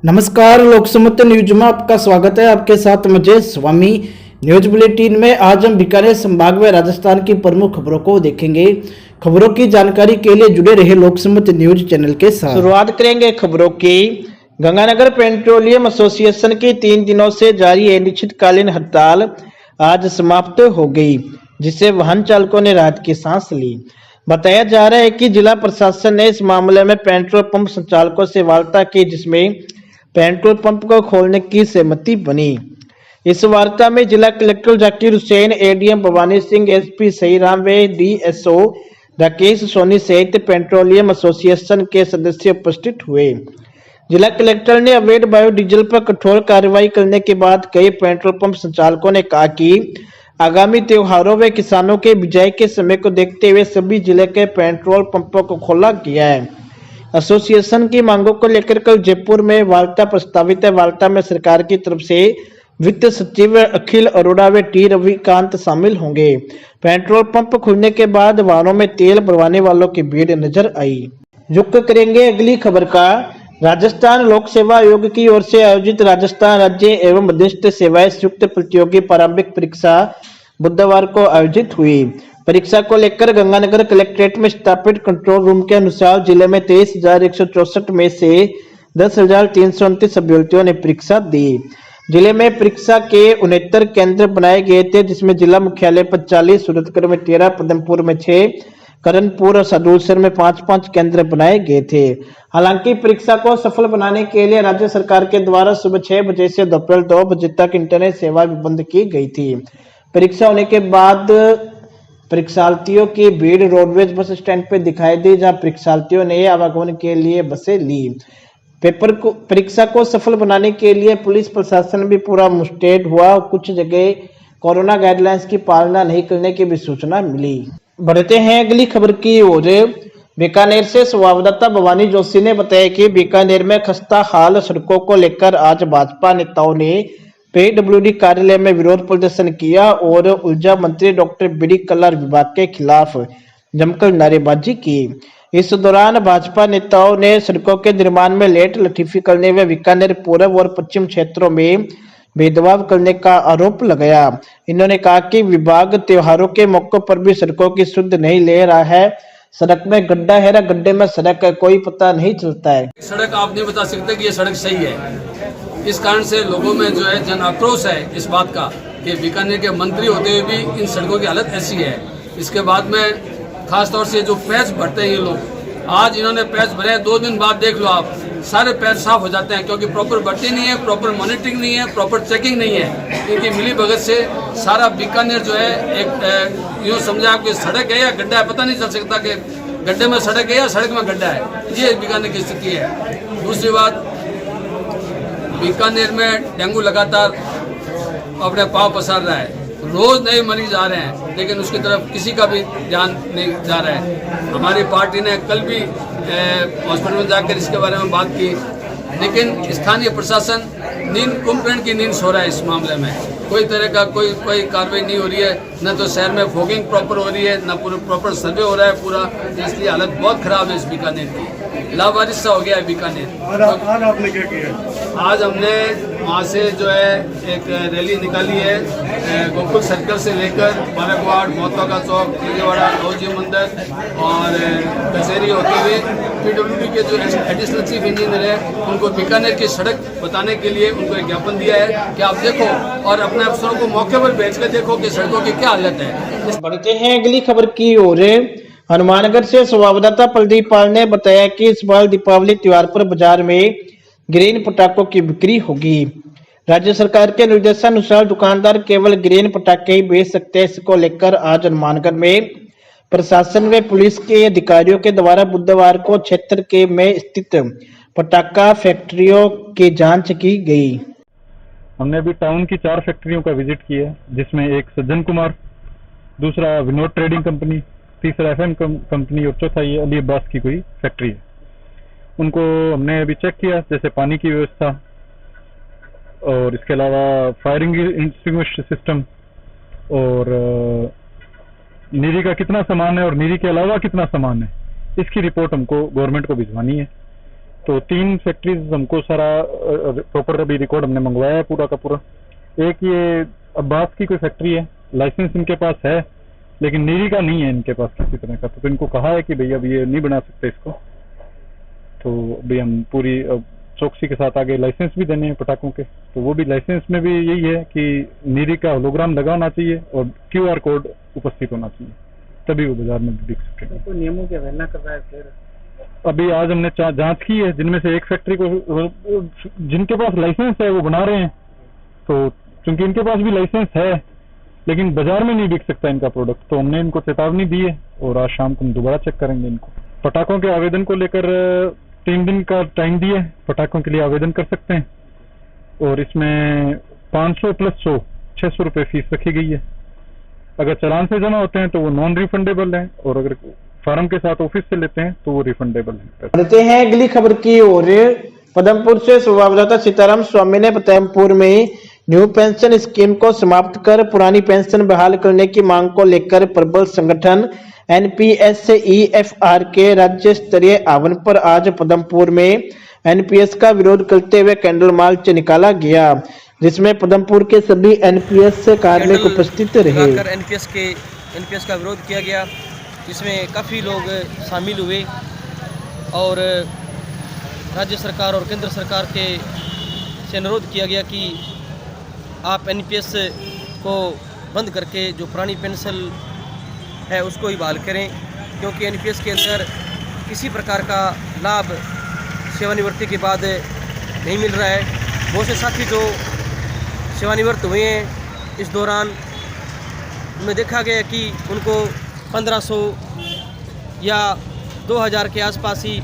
नमस्कार, लोकसमत न्यूज में आपका स्वागत है। आपके साथ मुझे स्वामी। न्यूज बुलेटिन में आज हम बीकानेर संभाग में राजस्थान की प्रमुख खबरों को देखेंगे। खबरों की जानकारी के लिए जुड़े रहे लोकसमत न्यूज चैनल के साथ। शुरुआत करेंगे खबरों की। गंगानगर पेट्रोलियम एसोसिएशन की 3 दिनों से जारी अनिश्चितकालीन हड़ताल आज समाप्त हो गई, जिससे वाहन चालकों ने राहत की सांस ली। बताया जा रहा है कि जिला प्रशासन ने इस मामले में पेट्रोल पंप संचालकों से वार्ता की, जिसमें पेट्रोल पंप को खोलने की सहमति बनी। इस वार्ता में जिला collector Zakir Hussain, ADM Bhavani Singh, SP Sahiram व डीएसओ राकेश सोनी सहित पेट्रोलियम एसोसिएशन के सदस्य उपस्थित हुए। जिला कलेक्टर ने अवैध बायोडीजल पर कठोर कार्रवाई करने के बाद कई पेट्रोल पंप संचालकों ने कहा कि आगामी त्योहारों व किसानों के बिजाई के समय को देखते हुए सभी जिले के पेट्रोल पंपों को खोला गया है। एसोसिएशन की मांगों को लेकर कल जयपुर में वार्ता प्रस्तावित है। वार्ता में सरकार की तरफ से वित्त सचिव अखिल अरोड़ा व टी रविकांत शामिल होंगे। पेट्रोल पंप खुलने के बाद वाहनों में तेल भरवाने वालों की भीड़ नजर आई। रुक करेंगे अगली खबर का। राजस्थान लोक सेवा आयोग की ओर से आयोजित राजस्थान राज्य एवं मध्यस्थ सेवाएं संयुक्त प्रतियोगी प्रारंभिक परीक्षा बुधवार को आयोजित हुई। परीक्षा को लेकर गंगानगर कलेक्ट्रेट में स्थापित कंट्रोल रूम के अनुसार जिले में 23,164 में से 10,329 अभ्यर्थियों ने परीक्षा दी। जिले में परीक्षा के 69 केंद्र बनाए गए थे, जिसमें जिला मुख्यालय पर 40, सूरतगढ़ में 13, पदमपुर में 6, करणपुर और सदूलसर में 5-5 केंद्र बनाए गए थे। हालांकि परीक्षा को सफल बनाने के लिए राज्य सरकार के द्वारा सुबह 6 बजे से दोपहर 2 बजे तक इंटरनेट सेवा भी बंद की गई थी। परीक्षा होने के बाद परीक्षार्थियों की भीड़ रोडवेज बस स्टैंड पर दिखाई दी, जहां परीक्षार्थियों ने आवागमन के लिए बसें ली। परीक्षा को सफल बनाने के लिए पुलिस प्रशासन भी पूरा मुस्तैद हुआ। कुछ जगह कोरोना गाइडलाइंस की पालना नहीं करने की भी सूचना मिली। बढ़ते हैं अगली खबर की ओर। बीकानेर से संवाददाता भवानी जोशी ने बताया कि बीकानेर में खस्ता हाल सड़कों को लेकर आज भाजपा नेताओं ने पीडब्ल्यूडी कार्यालय में विरोध प्रदर्शन किया और ऊर्जा मंत्री डॉक्टर बीडी कल्ला विभाग के खिलाफ जमकर नारेबाजी की। इस दौरान भाजपा नेताओं ने सड़कों के निर्माण में लेट लतीफी करने व बीकानेर पूर्व और पश्चिम क्षेत्रों में भेदभाव करने का आरोप लगाया। इन्होंने कहा कि विभाग त्योहारों के मौकों पर भी सड़कों की सुध नहीं ले रहा है। सड़क में गड्ढा है ना गड्ढे में सड़क है, कोई पता नहीं चलता है। सड़क आप नहीं बता सकते कि ये सड़क सही है। इस कारण से लोगों में जो है जन आक्रोश है इस बात का कि बीकानेर के मंत्री होते हुए भी इन सड़कों की हालत ऐसी है। इसके बाद में खासतौर से जो पैच भरते हैं ये लोग, आज इन्होंने पैच भरे, 2 दिन बाद देख लो आप सारे पैच साफ हो जाते हैं, क्योंकि प्रॉपर भर्ती नहीं है, प्रॉपर मॉनिटरिंग नहीं है, प्रॉपर चेकिंग नहीं है। इनकी मिली भगत से सारा बीकानेर जो है एक यूँ समझा कि सड़क है या गड्ढा है, पता नहीं चल सकता कि गड्ढे में सड़क है या सड़क में गड्ढा है। ये बीकानेर की स्थिति है। दूसरी बात, बीकानेर में डेंगू लगातार अपने पाँव पसार रहा है। रोज नए मरीज आ रहे हैं, लेकिन उसकी तरफ किसी का भी ध्यान नहीं जा रहा है। हमारी पार्टी ने कल भी हॉस्पिटल में जाकर इसके बारे में बात की, लेकिन स्थानीय प्रशासन कुंभकर्ण की नींद सो रहा है। इस मामले में कोई तरह का कोई कार्रवाई नहीं हो रही है। न तो शहर में फॉगिंग प्रॉपर हो रही है, न प्रॉपर सर्वे हो रहा है पूरा। इसलिए हालत बहुत खराब है इस बीकानेर की, लावारिस सा हो गया है बीकानेर। आज आपने क्या किया? आज हमने वहाँ से जो है एक रैली निकाली है, गोकुल सर्कल से लेकर बारागवाड़, मोहता का चौक, विजयवाड़ा, लौजी मंदिर और कचहरी होते हुए पीडब्ल्यूडी के जो एडिशनल चीफ इंजीनियर है उनको बीकानेर की सड़क बताने के लिए उनको एक ज्ञापन दिया है कि आप देखो और अपने अफसरों को मौके पर भेज कर देखो कि सड़कों की क्या हालत है। बढ़ते हैं अगली खबर की ओर। हनुमानगढ़ से संवाददाता प्रदीप पाल ने बताया कि इस बार दीपावली त्योहार पर बाजार में ग्रीन पटाखों की बिक्री होगी। राज्य सरकार के निर्देशानुसार दुकानदार केवल ग्रीन पटाखे ही बेच सकते हैं। इसको लेकर आज हनुमानगढ़ में प्रशासन व पुलिस के अधिकारियों के द्वारा बुधवार को क्षेत्र के में स्थित पटाखा फैक्ट्रियों की जांच की गई। हमने अभी टाउन की 4 फैक्ट्रियों का विजिट किया, जिसमें एक सज्जन कुमार, दूसरा विनोद ट्रेडिंग कंपनी, तीसरा FM कंपनी और चौथा ये अली अब्बास की कोई फैक्ट्री है। उनको हमने अभी चेक किया, जैसे पानी की व्यवस्था और इसके अलावा फायरिंग एक्सटिंग्विशर सिस्टम और नीरी का कितना सामान है और नीरी के अलावा कितना सामान है, इसकी रिपोर्ट हमको गवर्नमेंट को भिजवानी है। तो 3 फैक्ट्रीज हमको सारा प्रॉपर अभी रिकॉर्ड हमने मंगवाया है पूरा का पूरा। एक ये अब्बास की कोई फैक्ट्री है, लाइसेंस इनके पास है लेकिन नीरी का नहीं है इनके पास किसी तरह का, तो इनको कहा है कि भैया अब ये नहीं बना सकते इसको, तो अभी हम पूरी चौकसी के साथ आगे लाइसेंस भी देने हैं पटाखों के। तो वो भी लाइसेंस में भी यही है कि नीरी का होलोग्राम लगा होना चाहिए और QR कोड उपस्थित होना चाहिए, तभी वो बाजार में बिक सकेगा। तो नियमों की अवहेलना कर रहा है फिर। अभी आज हमने जांच की है, जिनमें से एक फैक्ट्री को जिनके पास लाइसेंस है वो बना रहे हैं, तो क्योंकि इनके पास भी लाइसेंस है लेकिन बाजार में नहीं बिक सकता इनका प्रोडक्ट, तो हमने इनको चेतावनी दी है और आज शाम को हम दोबारा चेक करेंगे इनको। पटाखों के आवेदन को लेकर 3 दिन का टाइम दिया है, पटाखों के लिए आवेदन कर सकते हैं और इसमें 500 + 100 600 रुपये फीस रखी गई है। अगर चालान से जमा होते हैं तो वो नॉन रिफंडेबल है और अगर फार्म के साथ ऑफिस से लेते हैं तो वो रिफंडेबल है। बढ़ते हैं अगली खबर की ओर। पदमपुर से संवाददाता सीताराम स्वामी ने पदमपुर में न्यू पेंशन स्कीम को समाप्त कर पुरानी पेंशन बहाल करने की मांग को लेकर प्रबल संगठन NPS-EFR के राज्य स्तरीय आह्वान पर आज पदमपुर में NPS का विरोध करते हुए कैंडल मार्च निकाला गया, जिसमें पदमपुर के सभी NPS कार्मिक उपस्थित रहे। NPS का विरोध किया गया, जिसमें काफ़ी लोग शामिल हुए और राज्य सरकार और केंद्र सरकार से अनुरोध किया गया कि आप NPS को बंद करके जो पुरानी पेंशन है उसको ही बहाल करें, क्योंकि NPS के अंदर किसी प्रकार का लाभ सेवानिवृत्ति के बाद नहीं मिल रहा है। बहुत से साथी जो सेवानिवृत्त हुए हैं इस दौरान उन्हें देखा गया कि उनको 1500 या 2000 के आसपास ही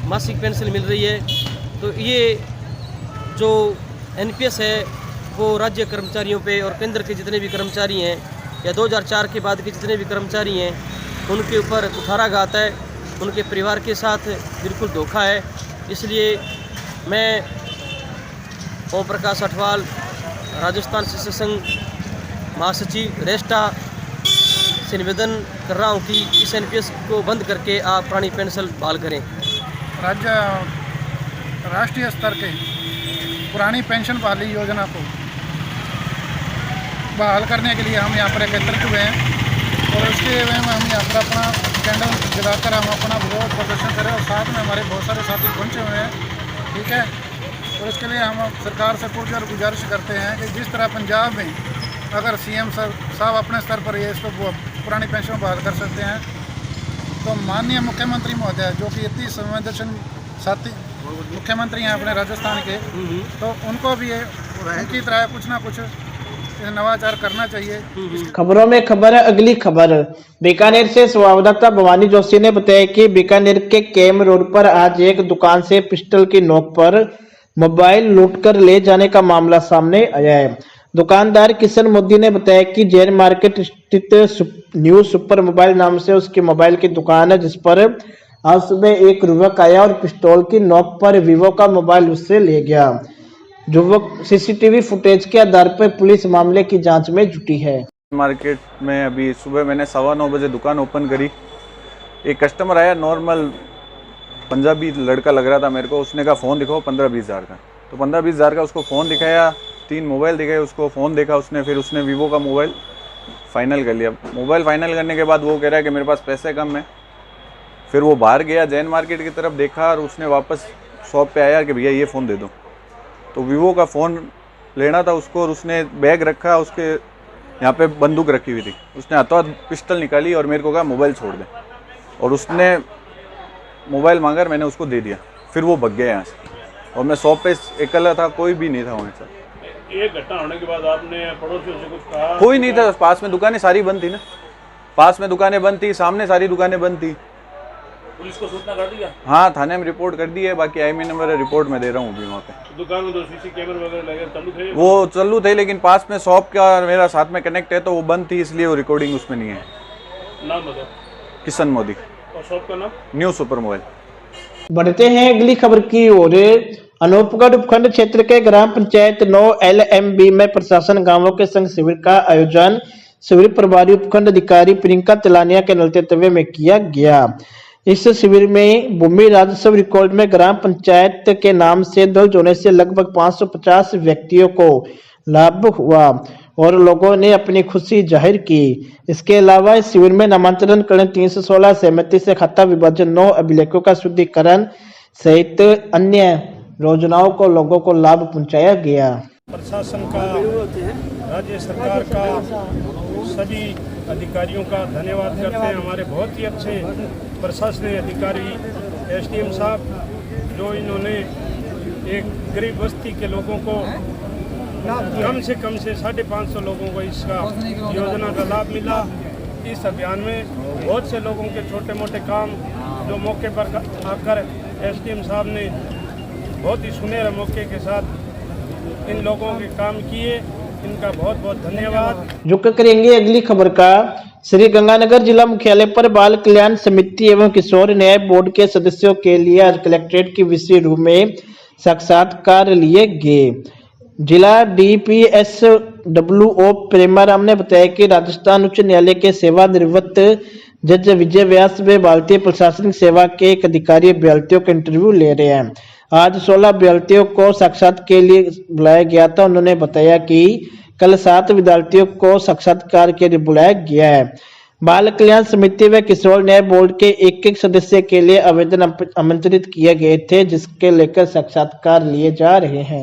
मासिक पेंशन मिल रही है। तो ये जो NPS है वो राज्य कर्मचारियों पे और केंद्र के जितने भी कर्मचारी हैं या 2004 के बाद के जितने भी कर्मचारी हैं उनके ऊपर कुठाराघात है, उनके परिवार के साथ बिल्कुल धोखा है। इसलिए मैं ओम प्रकाश अठवाल, राजस्थान शिक्षक संघ महासचिव रेस्टा से निवेदन कर रहा हूँ कि इस NPS को बंद करके आप पुरानी पेंशन बहाल करें। राष्ट्रीय स्तर के पुरानी पेंशन बहाली योजना को बहाल करने के लिए हम यहाँ पर एकत्रित हुए हैं और उसके में हम यहाँ पर अपना कैंडल जलाकर हम अपना विरोध प्रदर्शन करें और साथ में हमारे बहुत सारे साथी पहुँचे हुए हैं, ठीक है। और इसके लिए हम सरकार से पुरजोर गुजारिश करते हैं कि जिस तरह पंजाब में अगर CM साहब अपने स्तर पर ये इसको पुरानी पेंशन बहाल कर सकते हैं, तो माननीय मुख्यमंत्री महोदय जो कि इतनी संवेदनशील साथी मुख्यमंत्री हैं अपने राजस्थान के, तो उनको भी उनकी तरह कुछ ना कुछ नवाचार करना चाहिए। खबरों में खबर है अगली खबर। बीकानेर से संवाददाता भवानी जोशी ने बताया कि बीकानेर के केम रोड पर आज एक दुकान से पिस्टल की नोक पर मोबाइल लूटकर ले जाने का मामला सामने आया है। दुकानदार किशन मोदी ने बताया कि जैन मार्केट स्थित न्यू सुपर मोबाइल नाम से उसकी मोबाइल की दुकान है, जिस पर आज सुबह एक युवक आया और पिस्तौल की नोक पर वीवो का मोबाइल उससे ले गया। युवक CCTV फुटेज के आधार पर पुलिस मामले की जांच में जुटी है। मार्केट में अभी सुबह मैंने 9:15 बजे दुकान ओपन करी। एक कस्टमर आया, नॉर्मल पंजाबी लड़का लग रहा था मेरे को। उसने कहा फ़ोन दिखाओ 15-20 हज़ार का, तो 15-20 हज़ार का उसको फ़ोन दिखाया। 3 मोबाइल दिखाए उसको, फ़ोन देखा उसने, फिर उसने वीवो का मोबाइल फ़ाइनल कर लिया। मोबाइल फ़ाइनल करने के बाद वो कह रहा है कि मेरे पास पैसे कम है। फिर वो बाहर गया जैन मार्केट की तरफ, देखा और उसने वापस शॉप पे आया कि भैया ये फ़ोन दे दो। तो वीवो का फ़ोन लेना था उसको और उसने बैग रखा, उसके यहाँ पे बंदूक रखी हुई थी। उसने हाथों हाथ पिस्टल निकाली और मेरे को कहा मोबाइल छोड़ दे, और उसने मोबाइल मांगा और मैंने उसको दे दिया। फिर वो भग गया यहाँ से और मैं शॉप पे अकेला था, कोई भी नहीं था वहाँ से। ये घटना होने के बाद आपने पड़ोसियों से कुछ कहा? कोई नहीं था, पास में दुकानें सारी बंद थी ना, पास में दुकानें बंद थी, सामने सारी दुकानें बंद थी। पुलिस को सूचना कर दिया? हाँ, थाने में रिपोर्ट कर दी है, बाकी IMEI नंबर रिपोर्ट में दे रहा हूँ अभी वहाँ पे। दुकान में जो CC कैमरे वगैरह लगे चालू थे? वो चालू थे, लेकिन पास में शॉप का मेरा साथ में कनेक्ट है तो वो बंद थी, इसलिए वो रिकॉर्डिंग उसमें नहीं है। नाम बताओ। किशन मोदी। और शॉप का नाम? New super mobile. बढ़ते हैं अगली खबर की ओर। अनूपगढ़ उपखंड क्षेत्र के ग्राम पंचायत 9 LMB में प्रशासन गांवों के संग शिविर का आयोजन शिविर प्रभारी उपखंड अधिकारी प्रियंका तिलानिया के नेतृत्व में किया गया। इस शिविर में भूमि राजस्व रिकॉर्ड में ग्राम पंचायत के नाम से दर्ज होने से लगभग 550 व्यक्तियों को लाभ हुआ और लोगों ने अपनी खुशी जाहिर की। इसके अलावा इस शिविर में नामांतरण करण 316 सहमति से खाता विभाजन 9 अभिलेखों का शुद्धिकरण सहित अन्य योजनाओं को लोगों को लाभ पहुंचाया गया। प्रशासन का, राज्य सरकार का, सभी अधिकारियों का धन्यवाद करते हैं। हमारे बहुत ही अच्छे प्रशासनिक अधिकारी एसडीएम साहब जो इन्होंने एक गरीब बस्ती के लोगों को कम से 550 लोगों को इसका योजना का लाभ मिला। इस अभियान में बहुत से लोगों के छोटे मोटे काम जो मौके पर आकर एसडीएम साहब ने बहुत ही सुनहरे मौके के साथ इन लोगों के काम किए, इनका बहुत बहुत धन्यवाद। रुक करेंगे अगली खबर का। श्री गंगानगर जिला मुख्यालय पर बाल कल्याण समिति एवं किशोर न्याय बोर्ड के सदस्यों के लिए आज कलेक्ट्रेट की विशेष रूम में साक्षात्कार लिए गए। जिला DPSWO प्रेमाराम ने बताया कि राजस्थान उच्च न्यायालय के सेवानिवृत्त जज विजय व्यास व भारतीय प्रशासनिक सेवा के एक अधिकारी अभ्यर्थियों का इंटरव्यू ले रहे हैं। आज 16 अभ्यर्थियों को साक्षात्कार के लिए बुलाया गया था। उन्होंने बताया कि कल 7 विद्यार्थियों को साक्षात्कार के लिए बुलाया गया है। बाल कल्याण समिति व किशोर न्याय बोर्ड के एक सदस्य के लिए आवेदन आमंत्रित किए गए थे, जिसके लेकर साक्षात्कार लिए जा रहे हैं।